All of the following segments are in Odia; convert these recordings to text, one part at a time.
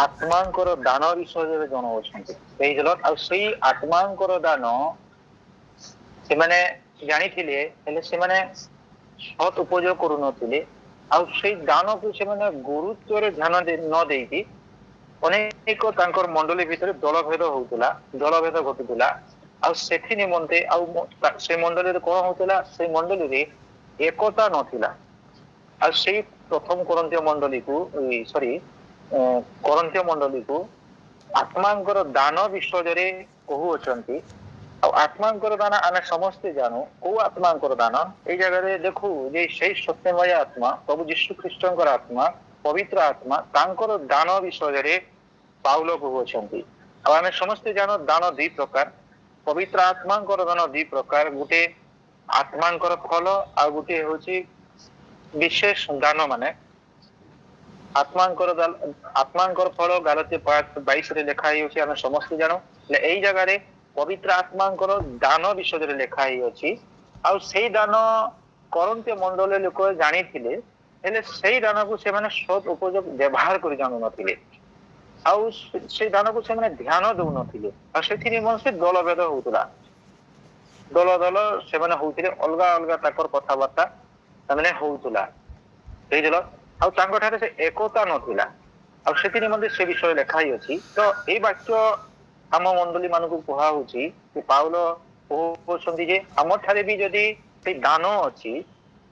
ଆତ୍ମାଙ୍କର ଦାନ ବିଷୟରେ ଜଣାଉଛନ୍ତି। ସେଇ ଆତ୍ମାଙ୍କର ଦାନ ସେମାନେ ଜାଣିଥିଲେ, ହେଲେ ସେମାନେ ସତ୍ ଉପଯୋଗ କରୁନଥିଲେ। ଆଉ ସେଇ ଦାନକୁ ସେମାନେ ଗୁରୁତ୍ୱରେ ଧ୍ୟାନ ନ ଦେଇକି ଅନେକ ତାଙ୍କର ମଣ୍ଡଳୀ ଭିତରେ ଦଳଭେଦ ହଉଥିଲା, ଦଳଭେଦ ଘଟୁଥିଲା। ଆଉ ସେଥି ନିମନ୍ତେ ଆଉ ସେ ମଣ୍ଡଳୀରେ କଣ ହଉଥିଲା, ସେଇ ମଣ୍ଡଳୀରେ ଏକତା ନଥିଲା। ଆଉ ସେଇ ପ୍ରଥମ କରନ୍ତୀୟ ମଣ୍ଡଳୀକୁ କରନ୍ତୀୟ ମଣ୍ଡଳୀକୁ ଆତ୍ମାଙ୍କର ଦାନ ବିଷୟରେ କହୁଅଛନ୍ତି। ଆଉ ଆତ୍ମାଙ୍କର ଦାନ ଆମେ ସମସ୍ତେ ଜାଣୁ। କୋଉ ଆତ୍ମାଙ୍କର ଦାନ? ଏଇ ଜାଗାରେ ଦେଖୁ ଯେ ସେଇ ସତ୍ୟମୟ ଆତ୍ମା ପ୍ରଭୁ ଯୀଶୁ ଖ୍ରୀଷ୍ଟଙ୍କର ଆତ୍ମା, ପବିତ୍ର ଆତ୍ମା, ତାଙ୍କର ଦାନ ବିଷୟରେ ପାଉଲ କହୁଅଛନ୍ତି। ଆଉ ଆମେ ସମସ୍ତେ ଜାଣୁ ଦାନ ଦୁଇ ପ୍ରକାର। ପବିତ୍ର ଆତ୍ମାଙ୍କର ଦାନ ଦୁଇ ପ୍ରକାର, ଗୋଟେ ଆତ୍ମାଙ୍କର ଫଳ, ଆଉ ଗୋଟେ ହଉଛି ବିଶେଷ ଦାନ। ମାନେ ଆତ୍ମାଙ୍କର ଫଳ ଗାଲାତ୍ୟ 5:22 ଲେଖା ହେଇଅଛି, ଆମେ ସମସ୍ତେ ଜାଣୁ। ହେଲେ ଏଇ ଜାଗାରେ ପବିତ୍ର ଆତ୍ମାଙ୍କର ଦାନ ବିଷୟରେ ଲେଖା ହେଇଅଛି। ଆଉ ସେଇ ଦାନ କରନ୍ତୀୟ ମଣ୍ଡଳୀ ଲୋକ ଜାଣିଥିଲେ, ହେଲେ ସେଇ ଦାନକୁ ସେମାନେ ସତ୍ ଉପଯୋଗ ବ୍ୟବହାର କରି ଜାଣୁନଥିଲେ। ଆଉ ସେଇ ଦାନକୁ ସେମାନେ ଧ୍ୟାନ ଦଉନଥିଲେ। ଆଉ ସେଥିରେ ସେ ଦଳଭେଦ ହଉଥିଲା, ଦଳ ଦଳ ସେମାନେ ହଉଥିଲେ, ଅଲଗା ଅଲଗା ତାଙ୍କର କଥାବାର୍ତ୍ତା ସେମାନେ ହଉଥିଲା। ବୁଝିଲ? ଆଉ ତାଙ୍କ ଠାରେ ସେ ଏକତା ନଥିଲା। ଆଉ ସେଥି ନିମନ୍ତେ ସେ ବିଷୟ ଲେଖା ହେଇଅଛି। ତ ଏଇ ବାକ୍ୟ ଆମ ମଣ୍ଡଳୀ ମାନଙ୍କୁ କୁହା ହଉଛି କି ପାଉଲ କହୁଛନ୍ତି ଯେ ଆମ ଠାରେ ବି ଯଦି ସେଇ ଦାନ ଅଛି,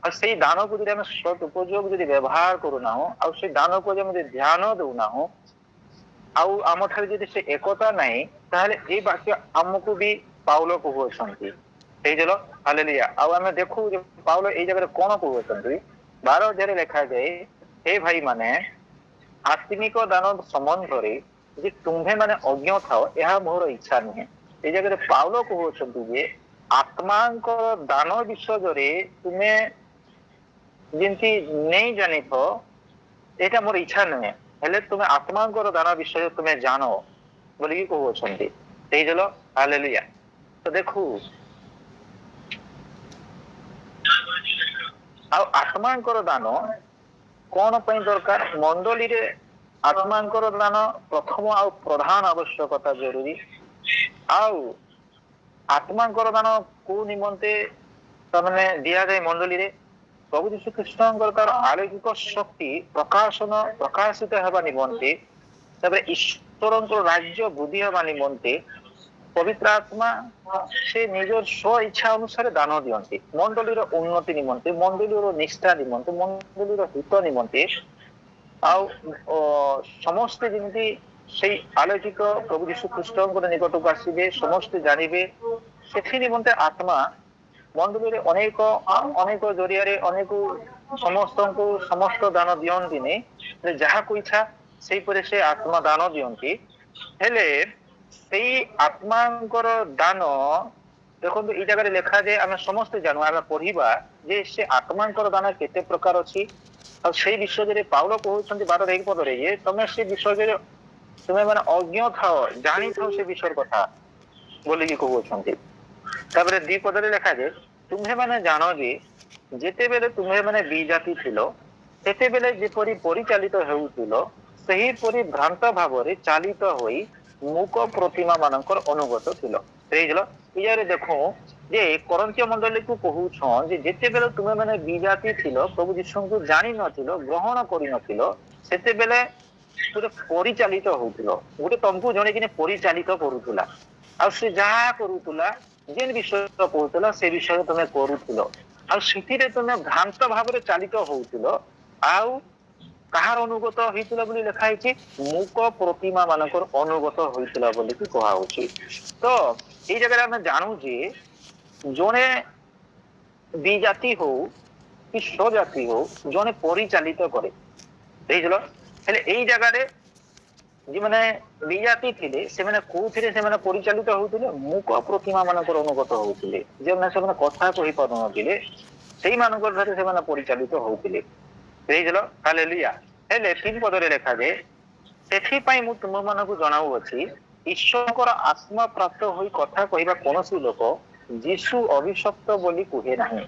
ଆଉ ସେଇ ଦାନକୁ ଯଦି ଆମେ ସତ୍ ଉପଯୋଗ ଯଦି ବ୍ୟବହାର କରୁନାହୁଁ, ଆଉ ସେଇ ଦାନକୁ ଯେମିତି ଧ୍ୟାନ ଦଉନାହୁଁ, ଆଉ ଆମ ଠାରେ ଯଦି ସେ ଏକତା ନାହିଁ, ତାହେଲେ ଏଇ ବାକ୍ୟ ଆମକୁ ବି ପାଉଲ କହୁଅଛନ୍ତି। ହେଇଗଲ ହାଲେଲୁୟା। ଆଉ ଆମେ ଦେଖୁ ଯେ ପାଉଲ ଏଇ ଜାଗାରେ କଣ କହୁଅଛନ୍ତି। 12 ଅଧ୍ୟାୟରେ ଲେଖାଯାଏ, ହେ ଭାଇ ମାନେ, ଆତ୍ମିକ ଦାନ ସମ୍ବନ୍ଧରେ ଯେ ତୁମ୍ଭେ ମାନେ ଅଜ୍ଞ ଥାଅ, ଏହା ମୋର ଇଚ୍ଛା ନୁହେଁ। ଏଇ ଜାଗାରେ ପାଉଲ କହୁଅଛନ୍ତି ଯେ ଆତ୍ମାଙ୍କର ଦାନ ବିଷୟରେ ତୁମେ ଯେମିତି ନେଇ ଜାଣିଥ, ଏଇଟା ମୋର ଇଚ୍ଛା ନୁହେଁ। ହେଲେ ତୁମେ ଆତ୍ମାଙ୍କର ଦାନ ବିଷୟରେ ତୁମେ ଜାଣ ବୋଲିକି କହୁଅଛନ୍ତି। ହେଇଗଲ ହାଲେଲୁୟା। ତ ଦେଖୁ, ଆଉ ଆତ୍ମାଙ୍କର ଦାନ କଣ ପାଇଁ ଦରକାର? ମଣ୍ଡଳୀରେ ଆତ୍ମାଙ୍କର ଦାନ ପ୍ରଥମ ଆଉ ପ୍ରଧାନ ଆବଶ୍ୟକତା ଜରୁରୀ। ଆଉ ଆତ୍ମାଙ୍କର ଦାନ କୋଉ ନିମନ୍ତେ ତାମାନେ ଦିଆଯାଏ ମଣ୍ଡଳୀରେ? ପ୍ରଭୁ ଯୀଶୁ ଖ୍ରୀଷ୍ଟଙ୍କର ତାର ଆଳୌକିକ ଶକ୍ତି ପ୍ରକାଶିତ ହେବା ନିମନ୍ତେ, ତାପରେ ଈଶ୍ୱରଙ୍କର ରାଜ୍ୟ ବୃଦ୍ଧି ହେବା ନିମନ୍ତେ ପବିତ୍ର ଆତ୍ମା ସେ ନିଜର ସ୍ୱ ଇଚ୍ଛା ଅନୁସାରେ ଦାନ ଦିଅନ୍ତି। ମଣ୍ଡଳୀର ଉନ୍ନତି ନିମନ୍ତେ, ମଣ୍ଡଳୀର ନିଷ୍ଠା ନିମନ୍ତେ, ମଣ୍ଡଳୀର ହିତ ନିମନ୍ତେ। ଆଉ ସମସ୍ତେ ଯେମିତି ସେଇ ଆଲୋଚିତ ପ୍ରଭୁ ଯୀଶୁ ଖ୍ରୀଷ୍ଟଙ୍କର ନିକଟକୁ ଆସିବେ, ସମସ୍ତେ ଜାଣିବେ, ସେଥି ନିମନ୍ତେ ଆତ୍ମା ମଣ୍ଡଳୀରେ ଅନେକ ଜରିଆରେ ସମସ୍ତଙ୍କୁ ସମସ୍ତ ଦାନ ଦିଅନ୍ତିନି। ଯାହାକୁ ଇଚ୍ଛା ସେଇପରି ସେ ଆତ୍ମା ଦାନ ଦିଅନ୍ତି। ହେଲେ ସେଇ ଆତ୍ମାଙ୍କର ଦାନ ଦେଖନ୍ତୁ, ଏଇ ଜାଗାରେ ଲେଖାଯାଏ, ଆମେ ସମସ୍ତେ ଜାଣୁ, ଆମେ ପଢିବା ଯେ ସେ ଆତ୍ମାଙ୍କର ଦାନ କେତେ ପ୍ରକାର ଅଛି। ଆଉ ସେଇ ବିଷୟରେ ପାଉଲ କହୁଛନ୍ତି 12 ପଦରେ ଯେ ତମେ ସେ ବିଷୟରେ ତୁମେ ମାନେ ଅଜ୍ଞ ଥାଅ, ଜାଣିଥାଉ ସେ ବିଷୟର କଥା ବୋଲିକି କହୁଅଛନ୍ତି। ତାପରେ 2 ପଦରେ ଲେଖାଯାଏ, ତୁମ୍ଭେ ମାନେ ଜାଣ ଯେ ଯେତେବେଳେ ତୁମ୍ଭେ ମାନେ ବିଜାତି ଥିଲ, ସେତେବେଳେ ଯେପରି ପରିଚାଳିତ ହେଉଥିଲ, ସେହିପରି ଭ୍ରାନ୍ତ ଭାବରେ ଚାଲିତ ହୋଇ ମୂକ ପ୍ରତିମା ମାନଙ୍କର ଅନୁଗତ ଥିଲ। ହେଇଗଲ। ଇୟାରେ ଦେଖୁ ଯେ କରନ୍ତୀୟ ମଣ୍ଡଳୀକୁ କହୁଛନ୍ ଯେ ଯେତେବେଳେ ତୁମେ ମାନେ ବିଜାତି ଥିଲ, ପ୍ରଭୁ ଯୀଶୁଙ୍କୁ ଜାଣିନଥିଲ, ଗ୍ରହଣ କରିନଥିଲ, ସେତେବେଳେ ଗୋଟେ ପରିଚାଳିତ ହଉଥିଲ। ଗୋଟେ ତମକୁ ଜଣେ କିନେ ପରିଚାଳିତ କରୁଥିଲା। ଆଉ ସେ ଯାହା କରୁଥିଲା, ଯେ ବିଷୟ କହୁଥିଲା, ସେ ବିଷୟରେ ତମେ କରୁଥିଲ। ଆଉ ସେଥିରେ ତମେ ଭ୍ରାନ୍ତ ଭାବରେ ଚାଳିତ ହଉଥିଲ। ଆଉ କାହାର ଅନୁଗତ ହେଇଥିଲା ବୋଲି ଲେଖା ହେଇଛି? ମୂକ ପ୍ରତିମା ମାନଙ୍କର ଅନୁଗତ ହୋଇଥିଲା ବୋଲିକି କୁହାହଉଛି। ତ ଏଇ ଜାଗାରେ ଆମେ ଜାଣୁ ଯେ ଜଣେ ବିଜାତି ହଉ କି ସ୍ୱଜାତି ହଉ, ଜଣେ ପରିଚାଳିତ କରେ। ବୁଝିଲ? ହେଲେ ଏଇ ଜାଗାରେ ଯେଉଁମାନେ ବିଜାତି ଥିଲେ, ସେମାନେ କୋଉଥିରେ ସେମାନେ ପରିଚାଳିତ ହଉଥିଲେ? ମୂକ ପ୍ରତିମା ମାନଙ୍କର ଅନୁଗତ ହଉଥିଲେ। ଯେଉଁମାନେ ସେମାନେ କଥା କହିପାରୁନଥିଲେ, ସେଇମାନଙ୍କର ଠାରେ ସେମାନେ ପରିଚାଳିତ ହଉଥିଲେ। ବୁଝିଲ? ହାଲେଲୁୟା। ହେଲେ 3 ପଦରେ ଲେଖାଯାଏ, ସେଥିପାଇଁ ମୁଁ ତୁମମାନଙ୍କୁ ଜଣାଉଅଛି, ଈଶ୍ୱରଙ୍କର ଆତ୍ମା ପ୍ରାପ୍ତ ହୋଇ କଥା କହିବା କୌଣସି ଲୋକ ଯୀଶୁ ଅଭିଶପ୍ତ ବୋଲି କୁହେ ନାହିଁ।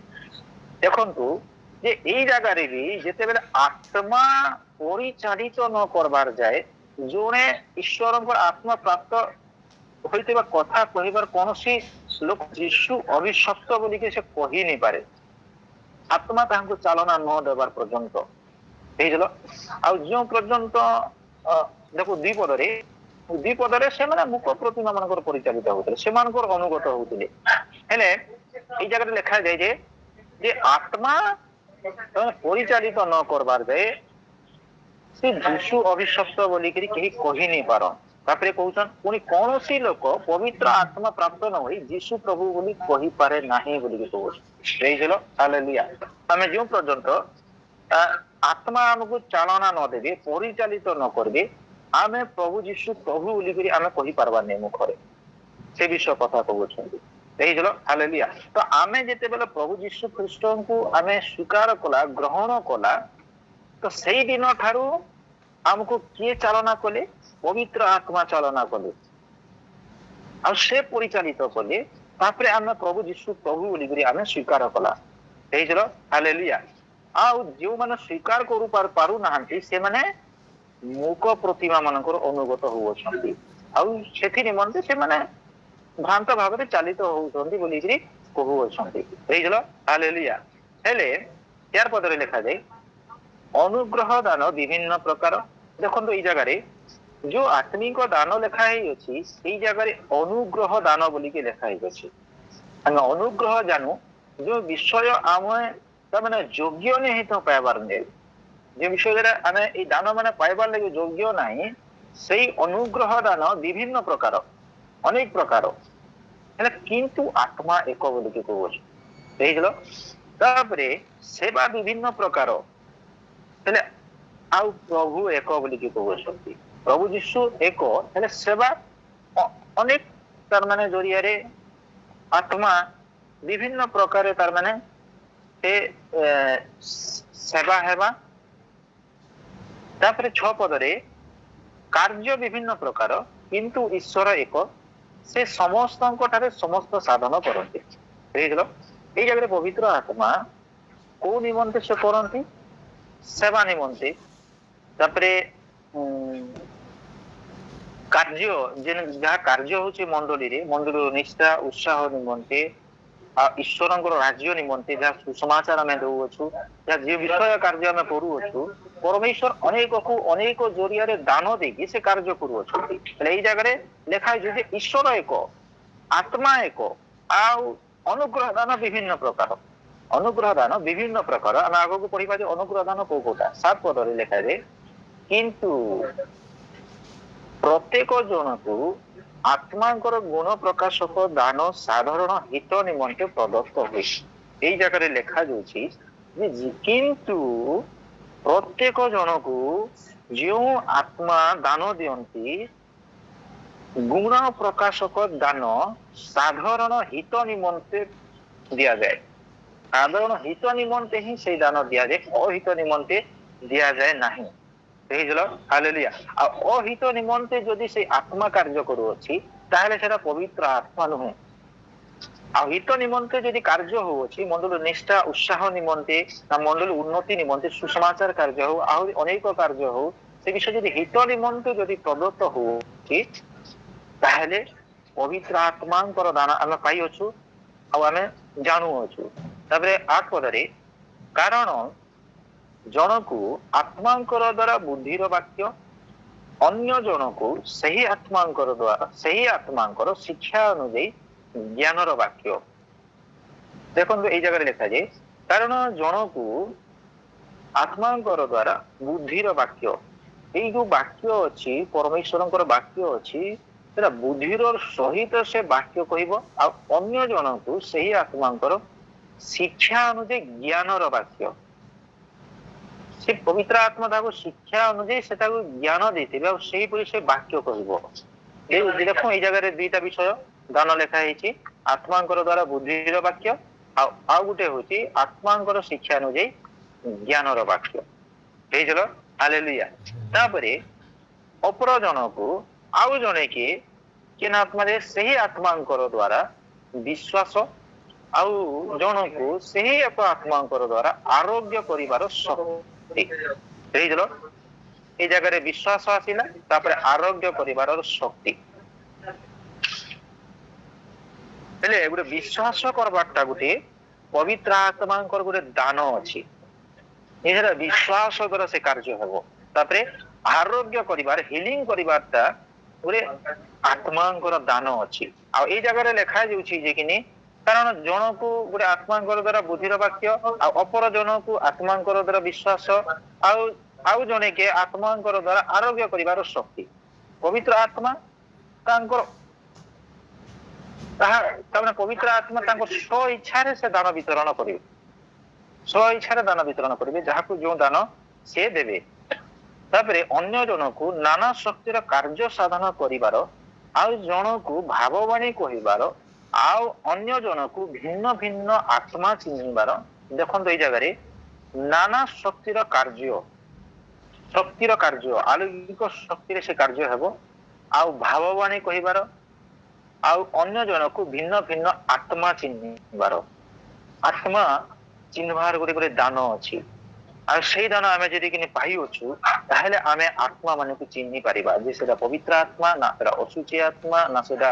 ଦେଖନ୍ତୁ ଯେ ଏଇ ଜାଗାରେ ବି ଯେତେବେଳେ ଆତ୍ମା ପରିଚାଳିତ ନ କରବାର ଯାଏ, ଜଣେ ଈଶ୍ୱରଙ୍କର ଆତ୍ମା ପ୍ରାପ୍ତ ହୋଇଥିବା କଥା କହିବାର କୌଣସି ଲୋକ ଯୀଶୁ ଅଭିଶପ୍ତ ବୋଲିକି ସେ କହି ନି ପାରେ, ଆତ୍ମା ତାହାଙ୍କୁ ଚାଲନା ନ ଦେବାର ପର୍ଯ୍ୟନ୍ତ। ହେଇଗଲ। ଆଉ ଯେଉଁ ପର୍ଯ୍ୟନ୍ତ ଦେଖୁ ଦ୍ୱିପଦରେ ସେମାନେ ମୂକ ପ୍ରତିମା ମାନଙ୍କର ପରିଚାଳିତ ହଉଥିଲେ, ସେମାନଙ୍କର ଅନୁଗତ ହଉଥିଲେ। ହେଲେ ଏଇ ଜାଗାରେ ଲେଖାଯାଏ ଯେ ଆତ୍ମା ପରିଚାଳିତ ନ କରବାର ଯାଏ ସେ ଯୀଶୁ ଅଭିଶପ୍ତ ବୋଲିକିରି କେହି କହି ନି ପାର। ତାପରେ କହୁଛନ୍ ପୁଣି କୌଣସି ଲୋକ ପବିତ୍ର ଆତ୍ମା ପ୍ରାପ୍ତ ନ ହୋଇ ଯୀଶୁ ପ୍ରଭୁ ବୋଲି କହିପାରେ ନାହିଁ ବୋଲିକି କହୁଛି। ହେଇଗଲ। ହାଲେଲୁୟା। ଆମେ ଯେଉଁ ପର୍ଯ୍ୟନ୍ତ ଆତ୍ମା ଆମକୁ ଚାଳନା ନ ଦେବେ, ପରିଚାଳିତ ନ କରିବେ, ଆମେ ପ୍ରଭୁ ଯୀଶୁ ପ୍ରଭୁ ବୋଲିକିରି ଆମେ କହିପାରବାନି ମୁଖରେ। ସେ ବିଷୟ କଥା କହୁଛନ୍ତି। ହେଇଗଲ। ହାଲେଲୁୟା। ତ ଆମେ ଯେତେବେଳେ ପ୍ରଭୁ ଯୀଶୁ ଖ୍ରୀଷ୍ଟଙ୍କୁ ଆମେ ସ୍ୱୀକାର କଲା, ଗ୍ରହଣ କଲା, ତ ସେଇ ଦିନ ଠାରୁ ଆମକୁ କିଏ ଚାଳନା କଲେ? ପବିତ୍ର ଆତ୍ମା ଚାଳନା କଲେ, ଆଉ ସେ ପରିଚାଳିତ କଲେ। ତାପରେ ଆମେ ପ୍ରଭୁ ଯୀଶୁ ପ୍ରଭୁ ବୋଲିକିରି ଆମେ ସ୍ୱୀକାର କଲା। ହେଇଗଲ। ହାଲେଲୁୟା। ଆଉ ଯେଉଁମାନେ ସ୍ୱୀକାର ପାରୁନାହାନ୍ତି ସେମାନେ ମୂକ ପ୍ରତିମା ମାନଙ୍କର ଅନୁଗତ ହଉଅଛନ୍ତି, ଆଉ ସେଥି ନିମନ୍ତେ ସେମାନେ ଭ୍ରାନ୍ତ ଭାବରେ ଚାଲିତ ହଉଛନ୍ତି ବୋଲିକିରି କହୁଅଛନ୍ତି। ହେଇଗଲ। ହାଲେଲୁୟା। ହେଲେ ୟାର ପଦରେ ଲେଖାଯାଏ ଅନୁଗ୍ରହ ଦାନ ବିଭିନ୍ନ ପ୍ରକାର। ଦେଖନ୍ତୁ ଏଇ ଜାଗାରେ ଯୋଉ ଆତ୍ମିକ ଦାନ ଲେଖା ହେଇଅଛି, ସେଇ ଜାଗାରେ ଅନୁଗ୍ରହ ଦାନ ବୋଲିକି ଲେଖା ହେଇଅଛି। ଆମେ ଅନୁଗ୍ରହ ଜାଣୁ ଯୋଉ ବିଷୟ ଆମେ ତାମାନେ ଯୋଗ୍ୟ ହିଁ ତ ପାଇବାର ନାହିଁ, যে বিষୟରେ ଆମେ ଏଇ ଦାନ ମାନେ ପାଇବାର ଲାଗି ଯୋଗ୍ୟ ନାହିଁ, ସେଇ ଅନୁଗ୍ରହ ଦାନ ବିଭିନ୍ନ ପ୍ରକାର, ଅନେକ ପ୍ରକାର, ହେଲେ କିନ୍ତୁ ଆତ୍ମା ଏକ ବୋଲିକି କହୁଅଛି। ହେଇଗଲ। ତାପରେ ସେବା ବିଭିନ୍ନ ପ୍ରକାର, ହେଲେ ଆଉ ପ୍ରଭୁ ଏକ ବୋଲିକି କହୁଅଛନ୍ତି। ପ୍ରଭୁ ଯୀଶୁ ଏକ, ହେଲେ ସେବା ଅନେକ ତାର ମାନେ ଜରିଆରେ ଆତ୍ମା ବିଭିନ୍ନ ପ୍ରକାର ତାର ମାନେ ସେ ସେବା ହେବା। ତାପରେ 6 ପଦରେ କାର୍ଯ୍ୟ ବିଭିନ୍ନ ପ୍ରକାର କିନ୍ତୁ ଈଶ୍ୱର ଏକ, ସେ ସମସ୍ତଙ୍କ ଠାରେ ସମସ୍ତ ସାଧନ କରନ୍ତି। ହେଇଗଲ। ଏଇ ଜାଗାରେ ପବିତ୍ର ଆତ୍ମା କୋଉ ନିମନ୍ତେ ସେ କରନ୍ତି? ସେବା ନିମନ୍ତେ। ତାପରେ କାର୍ଯ୍ୟ ଯାହା କାର୍ଯ୍ୟ ହଉଛି ମଣ୍ଡଳୀର ନିଷ୍ଠା ଉତ୍ସାହ ନିମନ୍ତେ, ଆଉ ଈଶ୍ୱରଙ୍କର ରାଜ୍ୟ ନିମନ୍ତେ ଯାହା ସୁସମାଚାର ଆମେ ଦଉଅଛୁ, ଯାହା ଯେ ବିଷୟ କାର୍ଯ୍ୟ ଆମେ କରୁଅଛୁ, ପରମେଶ୍ୱର ଅନେକ ଜରିଆରେ ଦାନ ଦେଇକି ସେ କାର୍ଯ୍ୟ କରୁଅଛନ୍ତି। ହେଲେ ଏଇ ଜାଗାରେ ଲେଖା ହେଇଛି ଯେ ଈଶ୍ୱର ଏକ, ଆତ୍ମା ଏକ, ଆଉ ଅନୁଗ୍ରହ ଦାନ ବିଭିନ୍ନ ପ୍ରକାର। ଅନୁଗ୍ରହ ଦାନ ବିଭିନ୍ନ ପ୍ରକାର। ଆମେ ଆଗକୁ ପଢିବା ଯେ ଅନୁଗ୍ରହ ଦାନ କୋଉଟା। 7 ପଦରେ ଲେଖାଯାଏ କିନ୍ତୁ ପ୍ରତ୍ୟେକ ଜଣକୁ ଆତ୍ମାଙ୍କର ଗୁଣ ପ୍ରକାଶକ ଦାନ ସାଧାରଣ ହିତ ନିମନ୍ତେ ପ୍ରଦତ୍ତ ହୁଏ। ଏଇ ଜାଗାରେ ଲେଖାଯାଉଛି ଯେ କିନ୍ତୁ ପ୍ରତ୍ୟେକ ଜଣକୁ ଯେଉଁ ଆତ୍ମା ଦାନ ଦିଅନ୍ତି, ଗୁଣ ପ୍ରକାଶକ ଦାନ ସାଧାରଣ ହିତ ନିମନ୍ତେ ଦିଆଯାଏ। ସାଧାରଣ ହିତ ନିମନ୍ତେ ହିଁ ସେଇ ଦାନ ଦିଆଯାଏ, ଅହିତ ନିମନ୍ତେ ଦିଆଯାଏ ନାହିଁ। ହେଇଗଲ। ହାଲେଲୁୟା। ଆଉ ଅହିତ ନିମନ୍ତେ ଯଦି ସେଇ ଆତ୍ମା କାର୍ଯ୍ୟ କରୁଅଛି, ତାହେଲେ ସେଟା ପବିତ୍ର ଆତ୍ମା ନୁହେଁ। ଆଉ ହିତ ନିମନ୍ତେ ଯଦି କାର୍ଯ୍ୟ ହଉଅଛି, ମଣ୍ଡଳ ନିଷ୍ଠା ଉତ୍ସାହ ନିମନ୍ତେ, ନା ମଣ୍ଡଳ ଉନ୍ନତି ନିମନ୍ତେ, ସୁସମାଚାର କାର୍ଯ୍ୟ ହଉ, ଆହୁରି ଅନେକ କାର୍ଯ୍ୟ ହଉ, ସେ ବିଷୟ ଯଦି ହିତ ନିମନ୍ତେ ଯଦି ପ୍ରଦତ୍ତ ହଉଛି, ତାହେଲେ ପବିତ୍ର ଆତ୍ମାଙ୍କର ଦାନ ଆମେ ପାଇଅଛୁ, ଆଉ ଆମେ ଜାଣୁଅଛୁ। ତାପରେ 8 ପଦରେ କାରଣ ଜଣକୁ ଆତ୍ମାଙ୍କର ଦ୍ଵାରା ବୁଦ୍ଧିର ବାକ୍ୟ, ଅନ୍ୟ ଜଣକୁ ସେହି ଆତ୍ମାଙ୍କର ଶିକ୍ଷା ଅନୁଯାୟୀ ଜ୍ଞାନର ବାକ୍ୟ। ଦେଖନ୍ତୁ ଏଇ ଜାଗାରେ ଲେଖାଯାଏ କାରଣ ଜଣକୁ ଆତ୍ମାଙ୍କର ଦ୍ଵାରା ବୁଦ୍ଧିର ବାକ୍ୟ। ଏଇ ଯୋଉ ବାକ୍ୟ ଅଛି, ପରମେଶ୍ୱରଙ୍କର ବାକ୍ୟ ଅଛି, ସେଟା ବୁଦ୍ଧିର ସହିତ ସେ ବାକ୍ୟ କହିବ, ଆଉ ଅନ୍ୟ ଜଣକୁ ସେହି ଆତ୍ମାଙ୍କର ଶିକ୍ଷା ଅନୁଯାୟୀ ଜ୍ଞାନର ବାକ୍ୟ। ସେ ପବିତ୍ର ଆତ୍ମା ତାକୁ ଶିକ୍ଷା ଅନୁଯାୟୀ ସେଟାକୁ ଜ୍ଞାନ ଦେଇଥିବେ, ଆଉ ସେଇପରି ସେ ବାକ୍ୟ କହିବ। ଦେଖ ଏଇ ଜାଗାରେ 2ଟା ବିଷୟ ଦାନ ଲେଖା ହେଇଛି, ଆତ୍ମାଙ୍କର ଦ୍ଵାରା ବୁଦ୍ଧିର ବାକ୍ୟ, ଆଉ ଗୋଟେ ହଉଛି ଆତ୍ମାଙ୍କର ଶିକ୍ଷା ଅନୁଯାୟୀ ଜ୍ଞାନର ବାକ୍ୟ। ହେଇଗଲ। ହାଲେଲୁୟା। ତାପରେ ଅପର ଜଣକୁ ଆଉ ଜଣେ କିଏ ଆତ୍ମାରେ ସେହି ଆତ୍ମାଙ୍କର ଦ୍ଵାରା ବିଶ୍ୱାସ, ଆଉ ଜଣକୁ ସେହି ଏକ ଆତ୍ମାଙ୍କର ଦ୍ଵାରା ଆରୋଗ୍ୟ କରିବାର ଶକ୍ତି। ହେଇଗଲ। এই জায়গায় বিশ্বাস আসিলা, তারপরে আରୋଗ୍ୟ କରିବାର ଶକ୍ତି। ହେଲେ ଗୋଟେ ବିଶ୍ୱାସ କରବାରଟା ଗୋଟେ ପବିତ୍ର ଆତ୍ମାଙ୍କର ଗୋଟେ ଦାନ ଅଛି। ଏହାର ବିଶ୍ୱାସ ଦ୍ୱାରା ସେ କାର୍ଯ୍ୟ ହେବ। ତାପରେ ଆରୋଗ୍ୟ କରିବାର, ହିଲିଂ କରିବାରଟା ଗୋଟେ ଆତ୍ମାଙ୍କର ଦାନ ଅଛି। ଆଉ ଏଇ ଜାଗାରେ ଲେଖା ଯାଉଛି ଯେ କିନି, କାରଣ ଜଣକୁ ଗୋଟେ ଆତ୍ମାଙ୍କର ଦ୍ୱାରା ବୁଦ୍ଧିର ବାକ୍ୟ, ଆଉ ଅପର ଜଣକୁ ଆତ୍ମାଙ୍କର ଦ୍ୱାରା ବିଶ୍ୱାସ, ଆଉ ଆଉ ଜଣେ କେ ଆତ୍ମାଙ୍କର ଦ୍ୱାରା ଆରୋଗ୍ୟ କରିବାର ଶକ୍ତି। ପବିତ୍ର ଆତ୍ମା ତାଙ୍କର ତାମାନେ ପବିତ୍ର ଆତ୍ମା ତାଙ୍କ ସ୍ୱ ଇଚ୍ଛାରେ ସେ ଦାନ ବିତରଣ କରିବେ, ସ୍ୱ ଇଚ୍ଛାରେ ଦାନ ବିତରଣ କରିବେ, ଯାହାକୁ ଯୋଉ ଦାନ ସେ ଦେବେ। ତାପରେ ଅନ୍ୟ ଜଣକୁ ନାନା ଶକ୍ତିର କାର୍ଯ୍ୟ ସାଧନ କରିବାର, ଆଉ ଜଣକୁ ଭାବବାଣୀ କହିବାର, ଆଉ ଅନ୍ୟ ଜଣକୁ ଭିନ୍ନ ଭିନ୍ନ ଆତ୍ମା ଚିହ୍ନିବାର। ଦେଖନ୍ତୁ ଏଇ ଜାଗାରେ ନାନା ଶକ୍ତିର କାର୍ଯ୍ୟ, ଶକ୍ତିର କାର୍ଯ୍ୟ, ଆଲୌକିକ ଶକ୍ତିରେ ସେ କାର୍ଯ୍ୟ ହେବ, ଆଉ ଭାବବାଣୀ କହିବାର, ଆଉ ଅନ୍ୟ ଜଣକୁ ଭିନ୍ନ ଭିନ୍ନ ଆତ୍ମା ଚିହ୍ନିବାର। ଆତ୍ମା ଚିହ୍ନିବାର ଗୋଟେ ଗୋଟେ ଦାନ ଅଛି। ଆଉ ସେଇ ଦାନ ଆମେ ଯଦି କିନି ପାଇଅଛୁ, ତାହେଲେ ଆମେ ଆତ୍ମା ମାନଙ୍କୁ ଚିହ୍ନି ପାରିବା ଯେ ସେଟା ପବିତ୍ର ଆତ୍ମା, ନା ସେଟା ଅଶୁଚି ଆତ୍ମା, ନା ସେଟା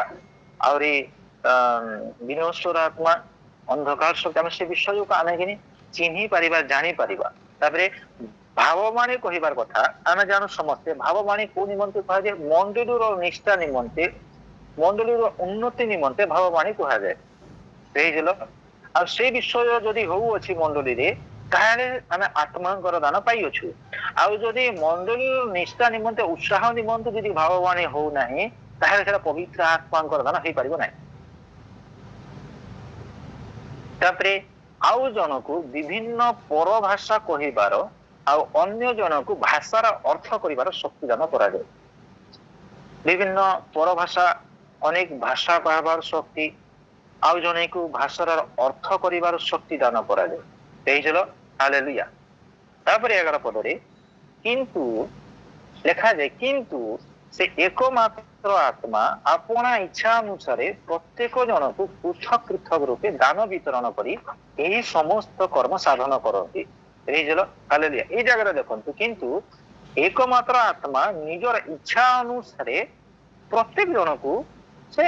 ଆହୁରି ବିନଶ୍ୱର ଆତ୍ମା, ଅନ୍ଧକାର ଶକ୍ତି। ଆମେ ସେ ବିଷୟକୁ ଆମେ କିନି ଚିହ୍ନି ପାରିବା, ଜାଣିପାରିବା। ତାପରେ ଭାବବାଣୀ କହିବାର କଥା ଆମେ ଜାଣୁ ସମସ୍ତେ। ଭାବବାଣୀ କୋଉ ନିମନ୍ତେ କୁହାଯାଏ? ମଣ୍ଡଳୀର ନିଷ୍ଠା ନିମନ୍ତେ, ମଣ୍ଡଳୀର ଉନ୍ନତି ନିମନ୍ତେ ଭାବବାଣୀ କୁହାଯାଏ। ବୁଝିଲ? ଆଉ ସେଇ ବିଷୟ ଯଦି ହଉଅଛି ମଣ୍ଡଳୀରେ, ତାହେଲେ ଆମେ ଆତ୍ମାଙ୍କର ଦାନ ପାଇଅଛୁ। ଆଉ ଯଦି ମଣ୍ଡଳୀର ନିଷ୍ଠା ନିମନ୍ତେ, ଉତ୍ସାହ ନିମନ୍ତେ ଯଦି ଭାବବାଣୀ ହଉନାହିଁ, ତାହେଲେ ସେଟା ପବିତ୍ର ଆତ୍ମାଙ୍କର ଦାନ ହେଇପାରିବ ନାହିଁ। ତାପରେ ଆଉ ଜଣକୁ ବିଭିନ୍ନ ପରଭାଷା କହିବାର, ଆଉ ଅନ୍ୟ ଜଣକୁ ଭାଷାର ଅର୍ଥ କରିବାର ଶକ୍ତି ଦାନ କରାଯାଏ। ବିଭିନ୍ନ ପରଭାଷା, ଅନେକ ଭାଷା କହିବାର ଶକ୍ତି, ଆଉ ଜଣକୁ ଭାଷାର ଅର୍ଥ କରିବାର ଶକ୍ତି ଦାନ କରାଯାଏ। ବୁଝିଲ? ହାଲେଲୁୟା। ତାପରେ 11 ପଦରେ କିନ୍ତୁ ଲେଖାଯାଏ, କିନ୍ତୁ ସେ ଏକମାତ୍ର ଆତ୍ମା ଆପଣା ଇଚ୍ଛା ଅନୁସାରେ ପ୍ରତ୍ୟେକ ଜଣକୁ ପୃଥକ ପୃଥକ ରୂପେ ଦାନ ବିତରଣ କରି ଏହି ସମସ୍ତ କର୍ମ ସାଧନ କରନ୍ତି। ବୁଝିଲ? ହାଲେଲୁୟା। ଏଇ ଜାଗାରେ ଦେଖନ୍ତୁ, କିନ୍ତୁ ଏକମାତ୍ର ଆତ୍ମା ନିଜର ଇଚ୍ଛା ଅନୁସାରେ ପ୍ରତ୍ୟେକ ଜଣକୁ ସେ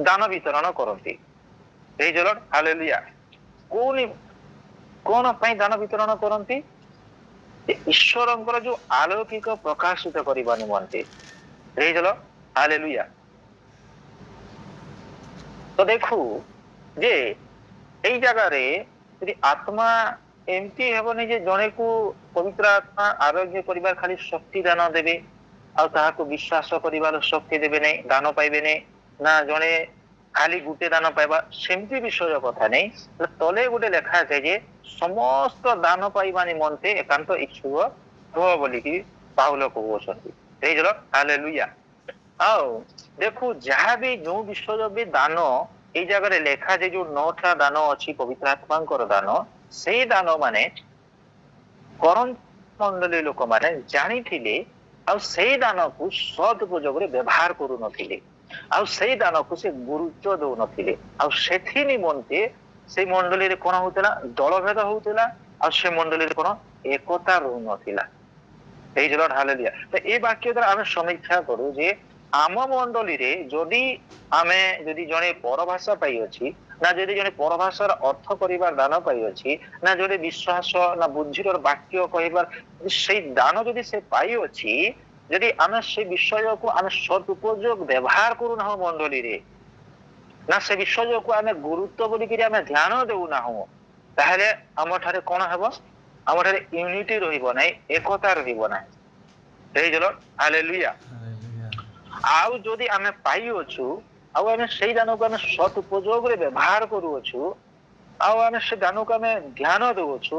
ଦାନ ବିତରଣ କରନ୍ତି। ବୁଝିଲ? ହାଲେଲୁୟା। କଣ ପାଇଁ ଦାନ ବିତରଣ କରନ୍ତି? ଈଶ୍ୱରଙ୍କର ଯୋଉ ଆଲୌକିକ ପ୍ରକାଶିତ କରିବା ନିମନ୍ତେ। ବୁଝିଲ? ହାଲେଲୁୟା। ତ ଦେଖୁ ଯେ ଏଇ ଜାଗାରେ ଯଦି ଆତ୍ମା ଏମିତି ହେବନି ଯେ ଜଣେକୁ ପବିତ୍ର ଆତ୍ମା ଆରୋଗ୍ୟ କରିବାର ଖାଲି ଶକ୍ତି ଦାନ ଦେବେ, ଆଉ ତାହାକୁ ବିଶ୍ୱାସ କରିବାର ଶକ୍ତି ଦେବେ ନାହିଁ, ଦାନ ପାଇବେ ନାହିଁ, ନା ଜଣେ ଖାଲି ଗୋଟେ ଦାନ ପାଇବା, ସେମିତି ବିଷୟ କଥା ନାହିଁ। ତଳେ ଗୋଟେ ଲେଖା ଅଛି ଯେ ସମସ୍ତ ଦାନ ପାଇବା ନିମନ୍ତେ ଏକାନ୍ତ ଇଚ୍ଛୁକ ହୁଅ ବୋଲିକି ପାଉଲ କହୁଅଛନ୍ତି। ବୁଝିଲ? ହାଲେଲୁୟା। ଆଉ ଦେଖୁ ଯାହାବି ଯୋଉ ବିଷୟ ବି ଦାନ ଏଇ ଜାଗାରେ ଲେଖା ଯେ ଯୋଉ 9ଟା ଦାନ ଅଛି ପବିତ୍ର ଆତ୍ମାଙ୍କର ଦାନ, ସେଇ ଦାନ ମାନେ କରନ୍ତି ମଣ୍ଡଳୀ ଲୋକମାନେ ଜାଣିଥିଲେ, ଆଉ ସେଇ ଦାନକୁ ସଦୁପଯୋଗରେ ବ୍ୟବହାର କରୁନଥିଲେ, ଆଉ ସେଇ ଦାନକୁ ସେ ଗୁରୁତ୍ୱ ଦଉନଥିଲେ। ଆଉ ସେଥି ନିମନ୍ତେ ସେଇ ମଣ୍ଡଳୀରେ କଣ ହଉଥିଲା? ଦଳଭେଦ ହଉଥିଲା, ଆଉ ସେ ମଣ୍ଡଳୀରେ କଣ? ଏକତା ରହୁନଥିଲା। ବୁଝିଲ? ହାଲେଲୁୟା। ତ ଏଇ ବାକ୍ୟ ଦ୍ୱାରା ଆମେ ସମୀକ୍ଷା କରୁ ଯେ ଆମ ମଣ୍ଡଳୀରେ ଯଦି ଜଣେ ପରଭାଷା ପାଇଅଛି, ନା ଯଦି ଜଣେ ପରଭାଷାର ଅର୍ଥ କରିବାର ଦାନ ପାଇଅଛି, ନା ଯଦି ବିଶ୍ୱାସ ନା ବୁଦ୍ଧିର ବାକ୍ୟ କହିବାର ସେଇ ଦାନ ଯଦି ସେ ପାଇଅଛି, ଯଦି ଆମେ ସେ ବିଷୟକୁ ଆମେ ସଦୁପଯୋଗ ବ୍ୟବହାର କରୁନାହୁଁ ମଣ୍ଡଳୀରେ, ନା ସେ ବିଷୟକୁ ଆମେ ଗୁରୁତ୍ୱ ବୋଲିକିରି ଆମେ ଧ୍ୟାନ ଦେଉନାହୁଁ, ତାହେଲେ ଆମଠାରେ କଣ ହେବ? ଆମଠାରେ ୟୁନିଟି ରହିବ ନାହିଁ, ଏକତା ରହିବ ନାହିଁ। ବୁଝିଲ? ହାଲେଲୁୟା। ଆଉ ଯଦି ଆମେ ପାଇଅଛୁ, ଆଉ ଆମେ ସେଇ ଦାନକୁ ଆମେ ସତ୍ ଉପଯୋଗରେ ବ୍ୟବହାର କରୁଅଛୁ, ଆଉ ଆମେ ସେ ଦାନକୁ ଆମେ ଧ୍ୟାନ ଦେଉଅଛୁ।